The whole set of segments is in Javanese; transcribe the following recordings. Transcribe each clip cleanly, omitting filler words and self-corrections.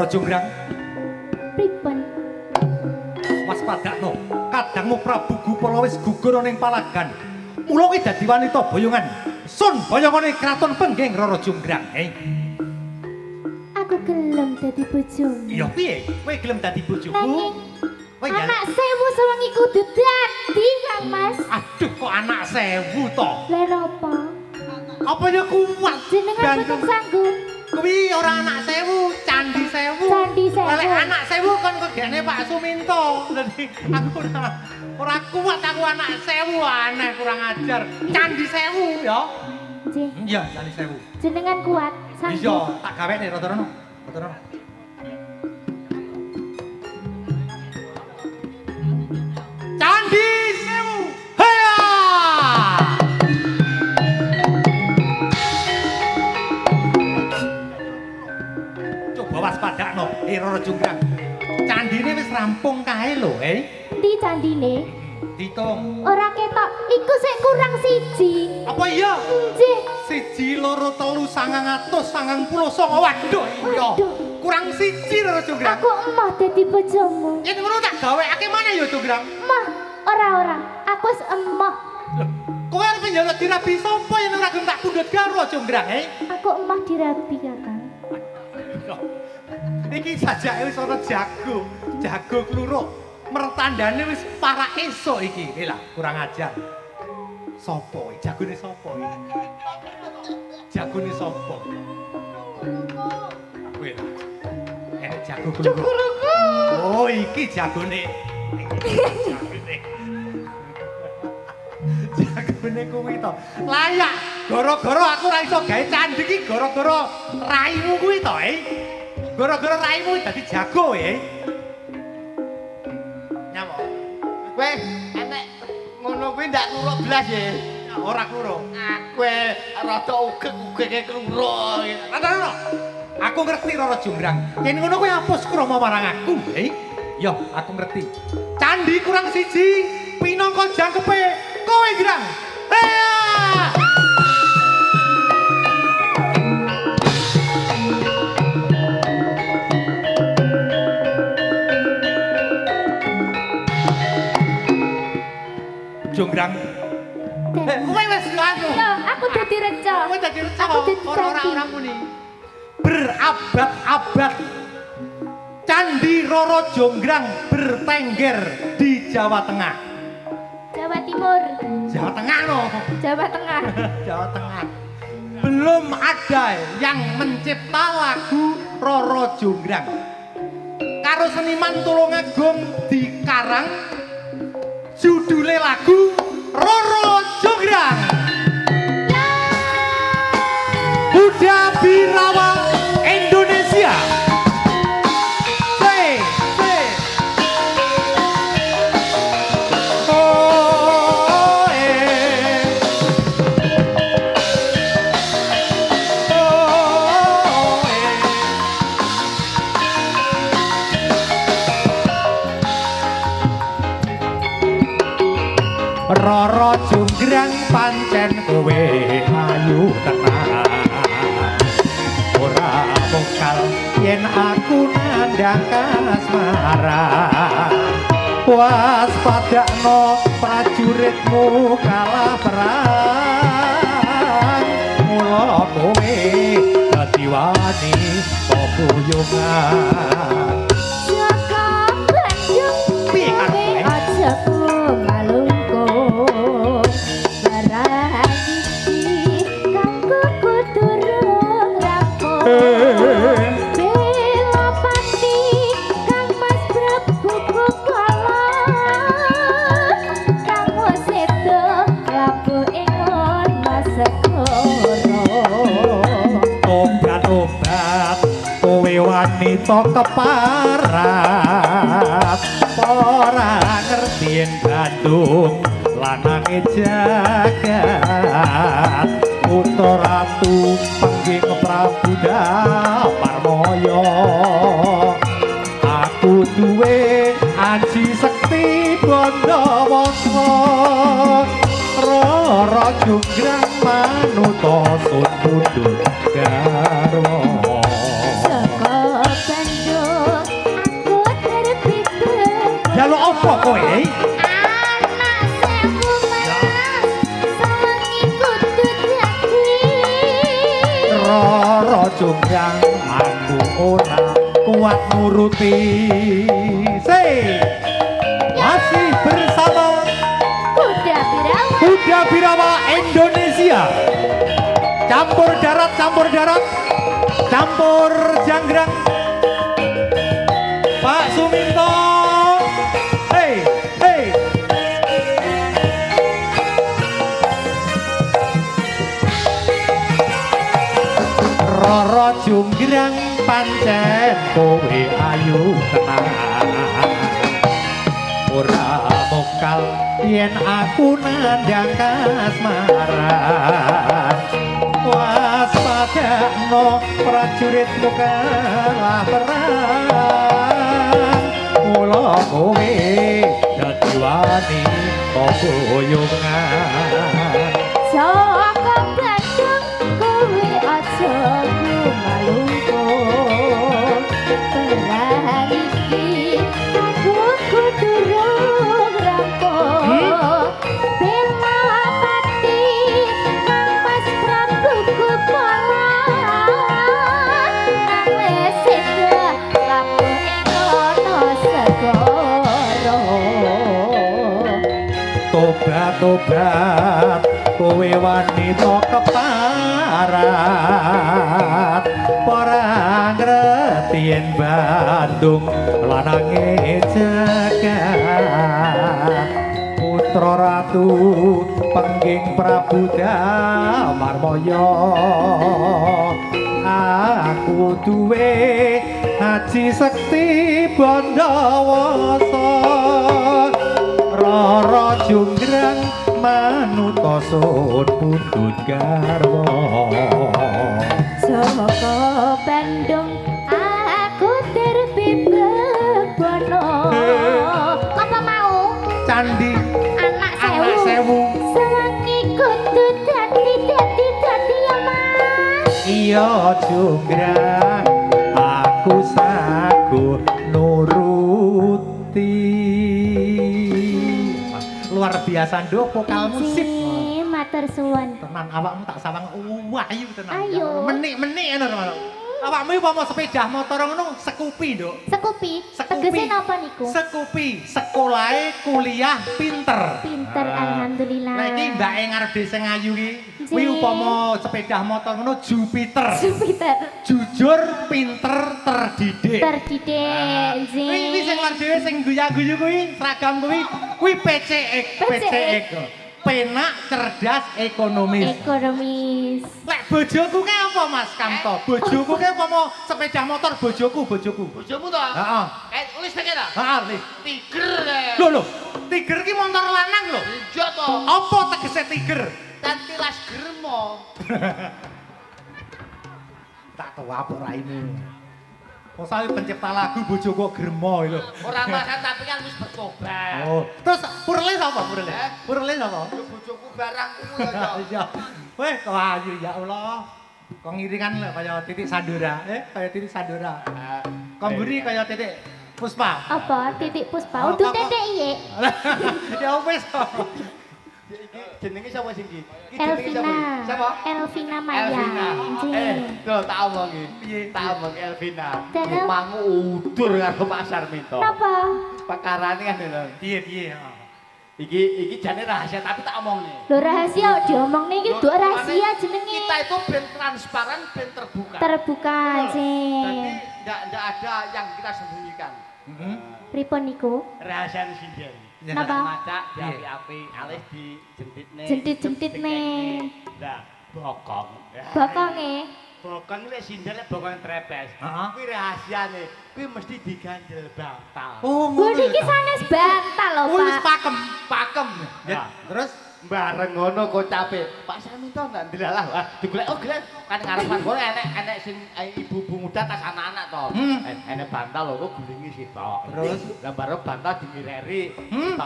Rara Jonggrang. Pripun? Waspadakno, kadangmu Prabu Gupala wis gugur ning palagan. Mula kuwi dadi wanita boyongan. Sun boyongane kraton Pengging Rara Jonggrang. Aku gelem dadi bojomu. Iya piye? Kowe gelem dadi bojoku? Nanging Kowe ya. anak sewu sewengi kudu dadi, Kang Mas. Aduh kok anak sewu to? Lha napa? Apa ya kuat? Jenengan boten sanggup. Kuwi ora anak sewu, candi sewu. Candi sewu. Lek anak sewu kon kegene Pak Suminto. Dadi aku ora kuat aku anak sewu aneh kurang ajar. Candi sewu ya. Nggih. Iya, candi sewu. Jenengan kuat, Iya, sanggup. tak gawene Ratono. Ratono. Candi sewu. Heya! Coba waspadakno, Rara Jonggrang. Candine wis rampung kae lho, Ndi candine? Ditung. Ora ketok, iku sik kurang siji. Apa iya? Nggih. 1, 2, 3, 999. Waduh, iya. Waduh. Kurang siji Rara Jonggrang. Aku emoh dadi bojomu. Yen ngono tak gawekake mana ya Jonggrang? Emoh, ora. Aku wis emoh. Kowe arep njaluk dirabi sapa yen ora gelem tak pundhut karo Jonggrang, Aku emoh dirabi, Kakang. Iki sajake wis ana jago kluruk. Mertandane wis para esuk iki. Lah, kurang ajar. Sopo iki? Jagone sapa iki? Jagone sapa? Kowe lah. Jago kluruk. Oh, iki jagone. Jagone kuwi to. Layak. Gara-gara aku ora iso gawe candhi iki gara-gara raimu kuwi to, Gara-gara raimu dadi jago, Nyamuk. Kowe enek ngono kuwi ndak kluruk blas ya. Ora kluruk. Kowe rada ugek-ugeke kluruk. Rada. Aku ngerti Rara Jonggrang. Yen ngono kuwi apus krama marang aku, Ya, aku ngerti. Candi kurang siji, pinangka jangkepe kowe, Grang. Heya! Jonggrang. Kowe wis anu. Yo, aku dadi reca. Kowe dadi reca Aku dadi ora muni. Berabad-abad Candi Rara Jonggrang bertengger di Jawa Tengah. Jawa Timur. Jawa Tengah no. Jawa Tengah. Jawa Tengah. Belum ada yang mencipta lagu Rara Jonggrang. Karo seniman Tulungagung dikarang judule lagu Rara Jonggrang. Buddha Birawa Indonesia. Rara Jonggrang pancen kowe ayu tenan. Ora bokal yen aku nandhang kasmaran. Waspadakno prajuritmu kalah perang. Mula kowe dadi wani pepuyungan. Jaga Bandung. Piye karepe? Aja malungkung. Barang iki kanggo kudurung rampung. Bela pati Kang Mas Prabu Gupala. Kang wis sedo labu ingon Mas Segoro. Obat-obat kowe wanita keparat. Ora ngerti yen Bandung lanange jagat. Putra ratu Pengging Prabu Damarmaya. Aku duwe aji sekti Bandawangsa. Rara Jonggrang manuta sun pundhut garwa. Saka Bandung Sopo kowe? Anak sewu mas, sawangi kudu dadi. Roro jonggrang aku ora kuat nuruti. Masih bersama Kuda Birawa. Kuda Birawa Indonesia. Campur darat, campur janggrang. Pak Suminto. Hei, hei. Roro jonggrang pancen kowe ayu tenan. Ora mokal yen aku nandang kasmaran. Waspadakno prajuritmu kalah perang. Mula kowe dadi wani boyongan. Saka Bandung kowe aja kumalungkung. Perang iki aku kudu rampung. Bela pati Kang Mas Prabu Kupala. Nang wis sedo lampung ing kono segara. Tobat-tobat kowe wanita keparat. Ora ngerti yen Bandung lanange jagat. Putra ratu pengging Prabu Damarmaya. Aku duwe Haji Sekti Bandawasa. Roro jonggrang manuta sun pundhut garwa. Saka Bandung aku terbit Bono. Apa mau? Candi Anak Anak Sewu. Sawangi kudu dadi ya Mas. Iya jonggrang aku sagu nuruti. Luar biasa nduk vokalmu sip. Nggih, matur suwun. Tenan awakmu tak sawang ayu tenan. Ayo. Menik-menik ngono tenan. Awakmu upama sepeda motor ngono sekupi, Nduk. Sekupi. Sekupi. Tegese napa niku? Sekupi, sekolahe kuliah pinter. Pinter, alhamdulillah. Lah iki mbake ngarep desa Ngayu iki, Nggih. kuwi upama sepeda motor ngono Jupiter. Jupiter. Jujur, pinter, terdidik. Terdidik, nggih. Kuwi sing luar dhewe sing guyu-guyu kuwi, seragam kuwi PCX. PCX. Penak, cerdas, ekonomis. Ekonomis. Lek bojoku ke apa Mas Kamto? Bojoku ke apa sepeda motor bojoku? Bojomu to? Heeh. Tulis pakai ta? Heeh, Lis. Tiger. Lho, Tiger ki motor lanang lho. Iya to. Apa tegese Tiger? Tantilas germo. Tak tahu apa raine. Kok saya pencipta lagu bojoku kok gremo lho. Ora masalah tapi kan wis bertobat. Oh, terus Purle sapa Purle? Eh? Purle sapa? Yo bojoku barangku ya. Iya. Weh, kok ayu ya Allah. Kok ngiringan lho kaya titik Sandora, kaya titik Sandora. Kok mburi kaya titik Puspa. Apa? Titik Puspa. Oh, Udah kok- tetek iye. Ya wis. Iki jenenge sapa sing iki? Iki jenenge Elvina. Sapa? Elvina Maya. Elvina. Nggih. Lho tak omongi. Piye? Tak omongi Elvina. Terus? Mangu udur karo Pak Sarminto. Napa? Pekarane kan lho. Piye? Iki jane rahasia tapi tak omongne. Lho rahasia diomongne iki duk rahasia jenenge. Kita itu ben transparan, ben terbuka. Terbuka, Jadi Jeng. enggak ada yang kita sembunyikan. Heeh. Pripun niku? Rahasia sinden. Napa? Maca diapi-api, alih dijentitne. Jentit-jentitne. Lah, bokong. Bokonge. Bokong iki lek sinden lek bokong trepes. Heeh. Kuwi rahasiane. Kuwi mesti digandel bantal. Oh, Gue niki sanes bantal lho, Oh, wis Pak. Pakem. Ya, terus Bareng ngono kocape. Pak Sarminto ndak ndelalah. Wah, digolek oh golek kan ngarepan kono enek sing ibu-ibu muda tas anak-anak to. Enek bantal lho kok gulingi sitok. Terus? Lah bareng bantal dingireri. Hmm.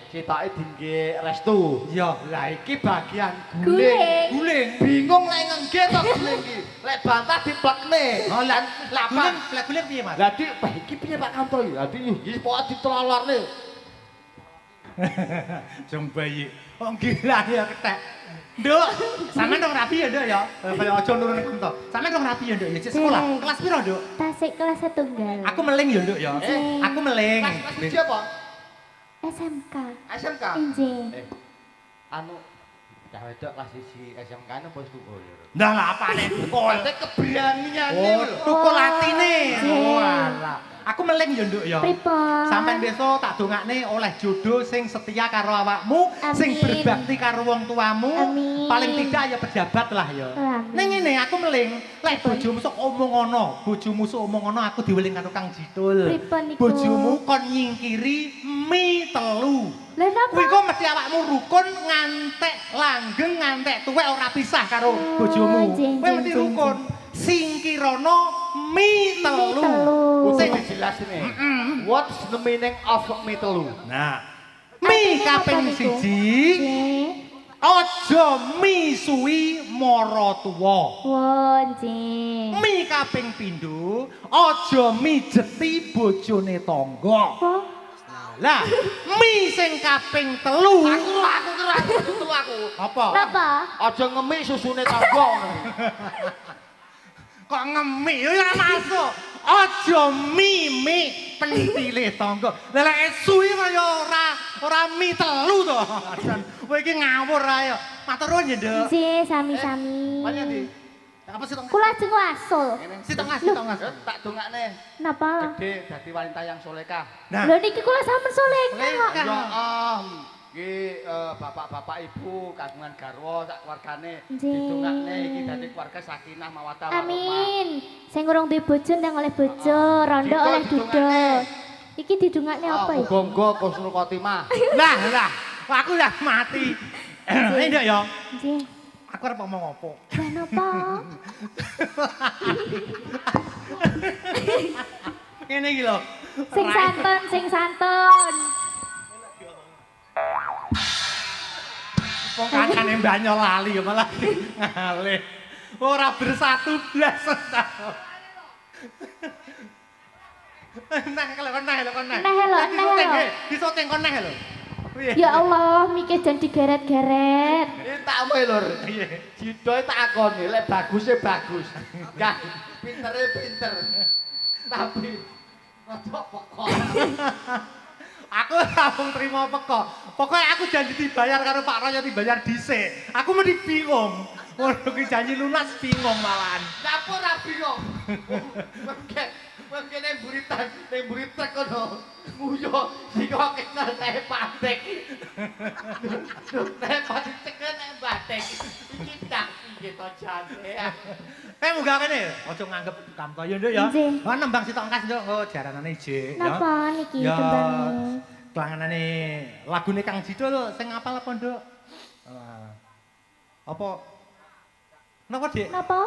Sitoke dingge restu. iya, Lah iki bagian Guling. guling. Bingung lek ngengge to guling iki. Lek bantal diplekne. Oh, lah lapan. guling piye, Mas? Lah iki piye Pak Kanto iki? Lah iki pokoke ditrolorne. Jong bayi. Wong gila ya ketek. Nduk, sampean dong rapi ya, Nduk ya. Kaya aja nurun ento. Sampean dong rapi ya, Nduk ya. Cek sekolah. Kelas piro, Nduk? Tasik kelas setunggal. Aku meling ya, Nduk ya. Aku meling. Kelas apa? SMK. SMK. Injih. Anu cah wedok kelas 1 SMK anu bos tukul. Ndak lah apane tukul. Keberanian Oh, tukul atine. Jeng. Walah. Aku meling ya, Nduk ya. Pripun? Sampeyan besok tak dongakne oleh jodoh sing setia karo awakmu, sing Amin. berbakti karo wong tuamu, Amin. paling tidak ya pejabat lah ya. Amin. Ning ngene aku meling, lek bojomu sok omong ngono, bojomu sok omong ngono aku diweling karo Kang Jidul. Pripun niku? Bojomu kon nyingkiri mie telu. Lah napa? Kuwi kok mesti awakmu rukun ngantek langgeng ngantek tuwek ora pisah karo bojomu. jeng, Kowe jeng, mesti jeng, rukun. Singkirono mie telu. Sing jelas ini. What's the meaning of mie telu? Nah, mie kaping Apa niku? 1 Nggih. aja mie suwi mara tuwa. Won, nggih. Mie kaping pindho aja mijeti bojone tangga. Apa? Lah, mie sing kaping 3 Aku kira telu aku. apa? Napa? Aja ngemik susune tangga. Kok ngemik ya ora masuk. Aja mie pentile tangga. Lah lek suwi kaya ora mie telu to. Kowe iki ngawur ae. Matur nuwun ya, Nduk. Nggih, sami-sami. Mana di? Apa sih tong? Kula ajeng wasul. Si tengah, si tengah. Tak dongakne. Napa? Gede dadi wanita yang solekah. Nah, Lho niki kula sampun soleka kok. Ya iki bapak-bapak ibu kagungan garwa sak keluargane Nggih. didongakne iki dadi keluarga sakinah mawaddah warahmah. Amin. Sing urung duwe bojo ndang oleh bojo, rondo Dito oleh didongakne. duda. Iki didungakne apa iki? Muga-muga Kusnul Khotimah. lah, aku udah mati. Ini ndak ya? Nggih. Aku arep ngomong apa? Lah napa? Ngene iki lho. Sing santun, sing santun. Wong kancane mbanyol lali ya malah ngalih. Ora bersatu blas. Nah, kalau kon nah lho, kon nah. Nah lho, nah lho. Disoting kon nah lho. Piye? Ya Allah, mikir jan digeret-geret. Iki tak omongi lur. Iya. Jidoe tak akoni lek baguse bagus. Enggak, pintere pinter. Tapi rada pokok. Aku langsung terima pekok. Pokoknya aku janji dibayar karo Pak Royo dibayar dhisik. Aku mesti bingung. Ngono ki janji lunas bingung malahan. Dapur ra bingung. Wong kene buritan kono. Nguyo sing kena teh patek. Teh patek kena batek. Iki tak piye to jane. Munggah kene, aja nganggep kamtoyo nduk ya. Nggih. Oh nembang sitok engkas nduk, oh jaranane ijik ya. Napa niki Ya, tembange? Kelanganane lagune Kang Jidul sing apal apa nduk? Apa? Napa, Dik? Napa?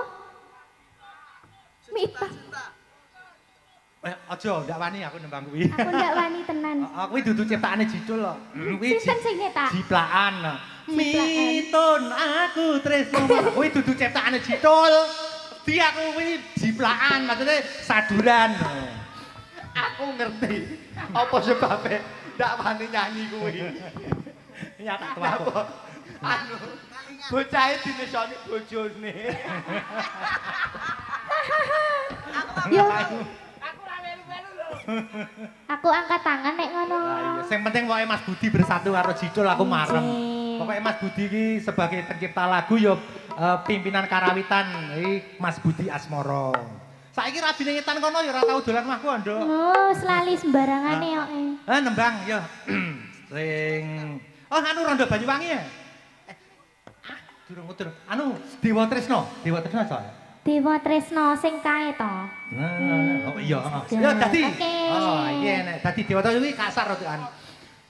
Mita. Aja ndak wani aku nembang kuwi. Aku ndak wani tenan. Kuwi dudu ciptaane Jidul kok. Kuwi Sinten sing nyetak? jiplakan. Mitun aku tresno. Kuwi dudu ciptaane Jidul. Di aku kuwi jiplakan, maksudnya saduran. Aku ngerti apa sebabnya ndak wani nyanyi kuwi. Ya tak tuwa. Anu bocahe dinesoni bojone. Yo. Aku angkat tangan nek ngono. Sing penting pokoke Mas Budi bersatu karo Jidul aku marem. Nggih. Pokoke Mas Budi iki sebagai pencipta lagu ya pimpinan karawitan iki Mas Budi Asmoro. Saiki rabine ngetan kono ya ora tau dolan mahku, Nduk. Oh, selali sembarangane kok. Nembang ya. Sing anu Rondo Banyuwangi ya. Durung utur. Anu Dewa Tresno aja. Dewa Tresno sing kae to. Oh iya, ya dadi. Oke. Oh, iki enek dadi Dewa Tresno iki kasar rokokan.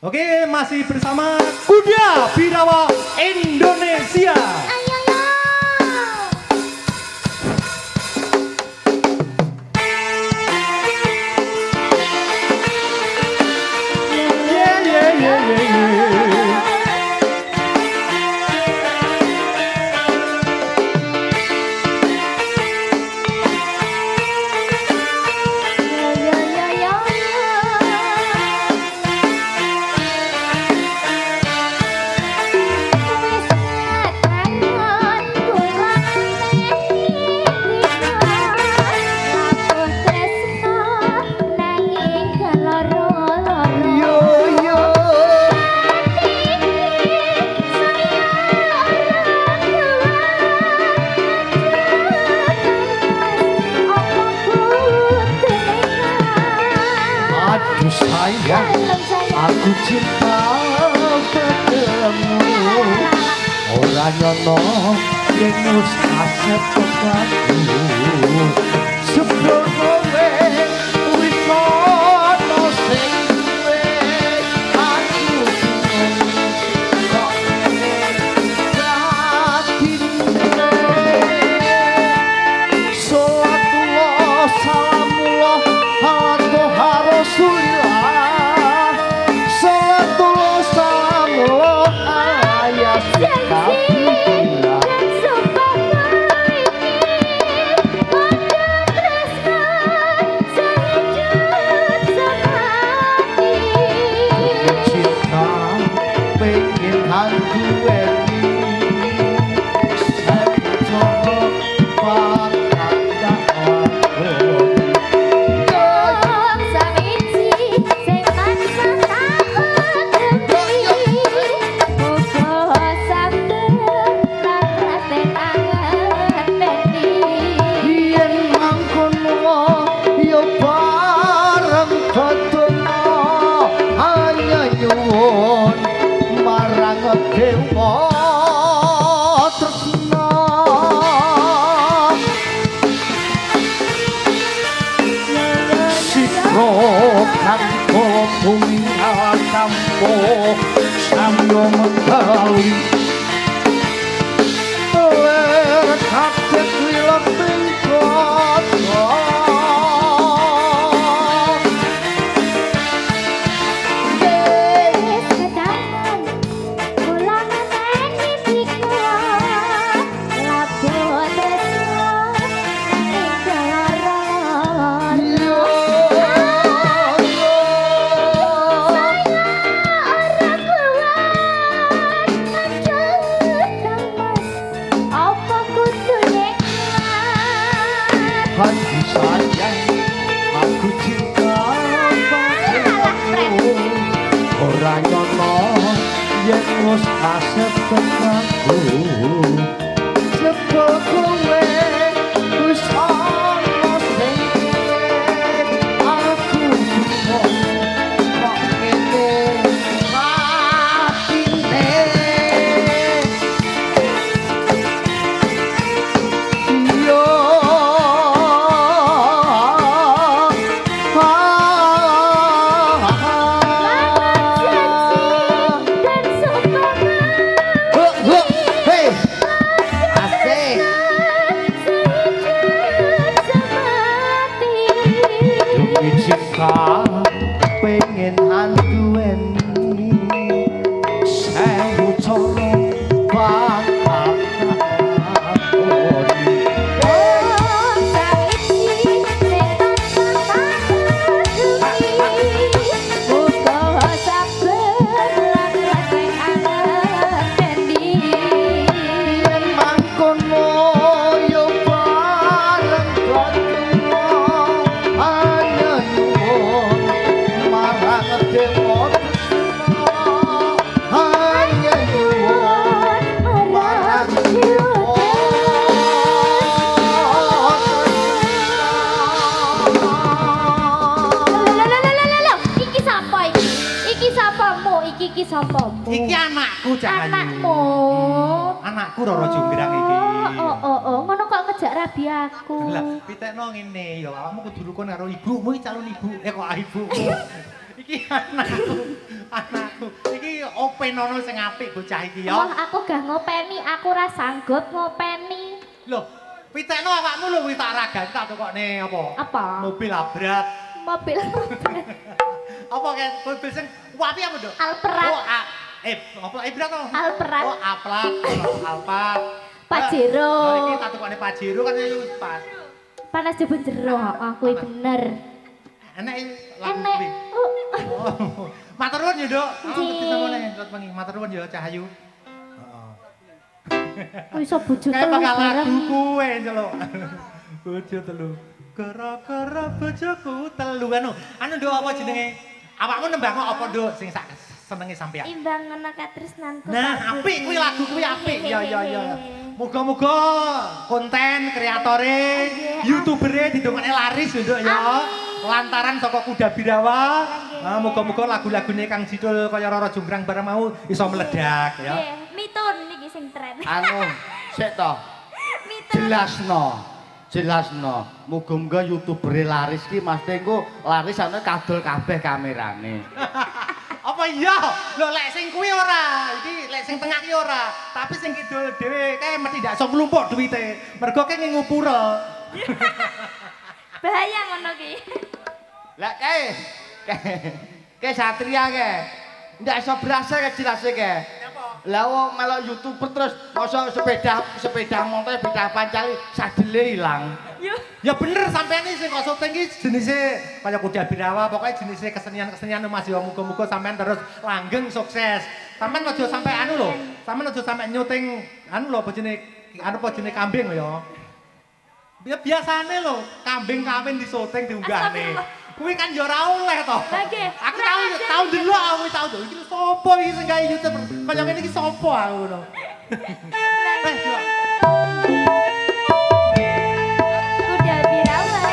Oke, masih bersama Kuda Birawa Indonesia. Ayo yo. Yo yo yo yo. aku cinta padamu ora nyono yen wis asep tekanku sebelum kowe wis ono sing duwe aku bingung kok batine salatullah salamullah ala Rasulillah salatullah salamullah ala yasin samyo mentali ler kabeh wilek bengkot Wis asep tekanku jebul kowe wis ono sing aku bingung kok ngene atine yo pengen anduweni sewu cara bakal lakoni Iki anakku Cahayu. Anakmu. Anakku Roro Jonggrang iki. Oh, ngono kok ngejak rabi aku. Lah, pitekno ngene ya, awakmu kudu rukun karo ibumu iki calon ibu. Kok ibumu. Iki anakku. Iki openono sing apik bocah iki ya. Wah, aku gak ngopeni, aku ra sanggup ngopeni. Lho, pitekno awakmu lho wis tak ragani tak tukokne apa? Apa? Mobil abrat. Mobil. Apa kayak mobil sing wapi apa, Dok? Alperat. Oh, apa ibrat to? Alperat. Oh, Alplat, Alphard. Pajero. Lah iki tak tukokne Pajero kan wis pas. Panas jebul jero, aku bener. Enak Enek. Oh. Matur nuwun ya, Dok. Nggih. Ngerti sampeyan rut wengi. Matur nuwun ya Cahayu. Kok iso bojo Kayak telu bakal bareng. lagu kuwe celuk. Bojo telu. Gara-gara bojoku telu anu Nduk apa jenenge? Awakmu nembang apa Nduk sing sak senenge sampean? Imbang ngena katresnanku. Nah, apik kuwi lagu kuwi apik. Ya. Muga-muga konten kreatore, YouTubere didongakne laris Nduk ya. Lantaran saka Kuda Birawa, Muga-muga lagu-lagune Kang Jidul kaya Roro Jonggrang bareng mau iso meledak ya. Nggih, mitun niki sing tren. Anu, sik to. Mitun. Jelasno. Muga-muga YouTuber laris ki Mas Tengku laris ana kadol kabeh kamerane. Apa iya? Lho lek sing kuwi ora, iki lek sing tengah ki ora, tapi sing kidul dhewe kae mesti ndak iso nglumpuk duwite. Mergo kae ngupura. Bahaya ngono ki. Lah kae satria kae. Ndak iso berasa kae jelase kae. Lah wong melok YouTuber terus mosok sepeda motor beda pancali sadele ilang. Ya bener sampean iki sing kok syuting iki jenise kaya kuda birawa, pokoke jenise kesenian-kesenian Mas ya muga-muga sampean terus langgeng sukses. Sampean aja sampe anu lho, sampean aja sampe nyuting anu lho apa jenenge kambing ya. Ya biasane lho, kambing kawin di syuting diunggahne. Kuwi kan ya ora oleh to. Nggih. Aku tau ndelok aku tau to. Iki sapa iki sing gawe YouTube? Kaya ngene iki sapa aku ngono. Kuda birawa.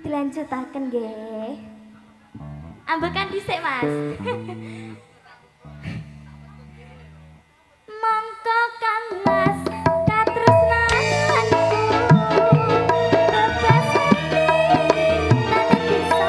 Dilanjutaken nggih. Ambekan dhisik, Mas. Mongko kan Mas katresnanku bebas hati lan bisa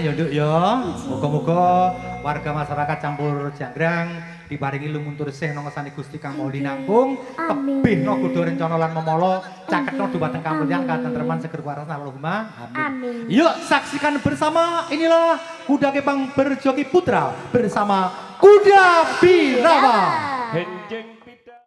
ya Nduk ya. Muga-muga warga masyarakat campur janggrang diparingi lumuntur sih nang ngesani Gusti Kang Mauli nanggung, tebihno kudu rencana lan memala, caketno dumateng kamulyan katentreman seger waras Allahumma amin. Yuk saksikan bersama inilah kuda kepang berjoki putra bersama kuda Birawa. Hendeng